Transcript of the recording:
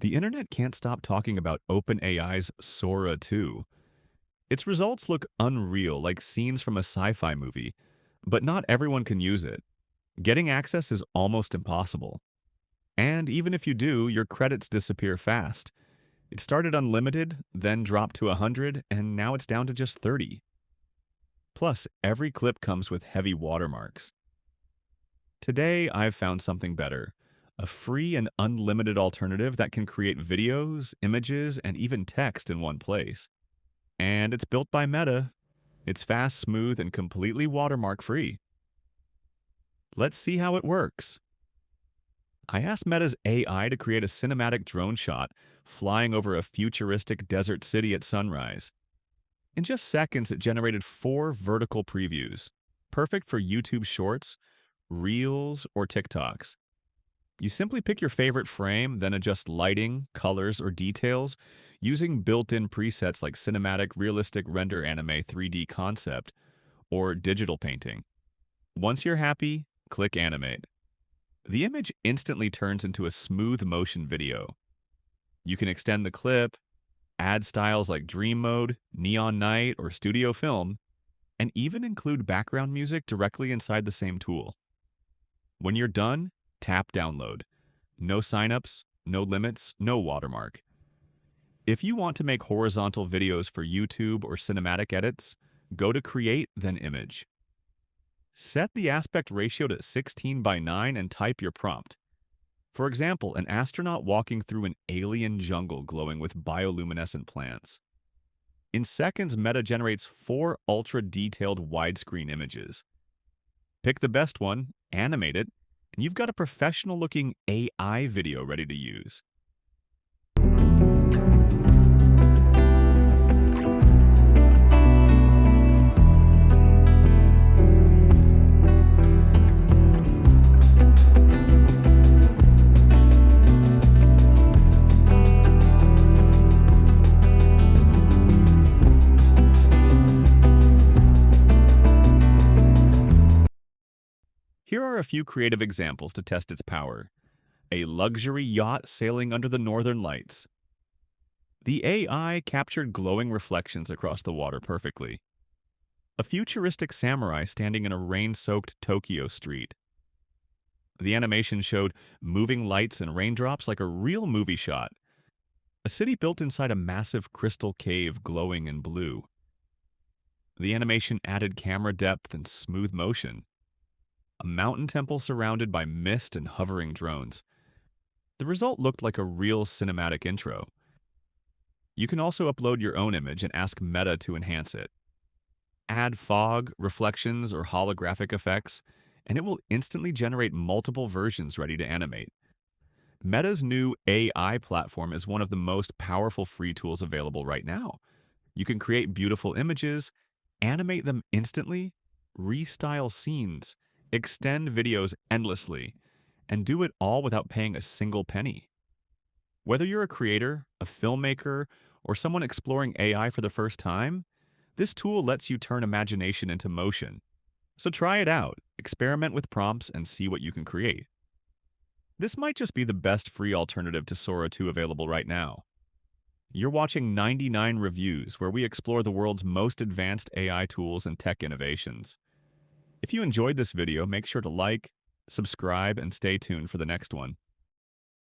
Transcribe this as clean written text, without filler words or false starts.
The internet can't stop talking about OpenAI's Sora 2. Its results look unreal, like scenes from a sci-fi movie, but not everyone can use it. Getting access is almost impossible. And even if you do, your credits disappear fast. It started unlimited, then dropped to 100, and now it's down to just 30. Plus, every clip comes with heavy watermarks. Today, I've found something better. A free and unlimited alternative that can create videos, images, and even text in one place. And it's built by Meta. It's fast, smooth, and completely watermark-free. Let's see how it works. I asked Meta's AI to create a cinematic drone shot flying over a futuristic desert city at sunrise. In just seconds, it generated 4 vertical previews, perfect for YouTube Shorts, Reels, or TikToks. You simply pick your favorite frame, then adjust lighting, colors, or details using built-in presets like Cinematic Realistic Render Anime 3D Concept or Digital Painting. Once you're happy, click Animate. The image instantly turns into a smooth motion video. You can extend the clip, add styles like Dream Mode, Neon Night, or Studio Film, and even include background music directly inside the same tool. When you're done, tap Download. No signups, no limits, no watermark. If you want to make horizontal videos for YouTube or cinematic edits, go to Create, then Image. Set the aspect ratio to 16:9 and type your prompt. For example, an astronaut walking through an alien jungle glowing with bioluminescent plants. In seconds, Meta generates 4 ultra-detailed widescreen images. Pick the best one, animate it, and you've got a professional-looking AI video ready to use. Here are a few creative examples to test its power. A luxury yacht sailing under the northern lights. The AI captured glowing reflections across the water perfectly. A futuristic samurai standing in a rain-soaked Tokyo street. The animation showed moving lights and raindrops like a real movie shot. A city built inside a massive crystal cave glowing in blue. The animation added camera depth and smooth motion. A mountain temple surrounded by mist and hovering drones. The result looked like a real cinematic intro. You can also upload your own image and ask Meta to enhance it. Add fog, reflections, or holographic effects, and it will instantly generate multiple versions ready to animate. Meta's new AI platform is one of the most powerful free tools available right now. You can create beautiful images, animate them instantly, restyle scenes, extend videos endlessly, and do it all without paying a single penny. Whether you're a creator, a filmmaker, or someone exploring AI for the first time, this tool lets you turn imagination into motion. So try it out, experiment with prompts, and see what you can create. This might just be the best free alternative to Sora 2 available right now. You're watching 99 Reviews, where we explore the world's most advanced AI tools and tech innovations. If you enjoyed this video, make sure to like, subscribe, and stay tuned for the next one.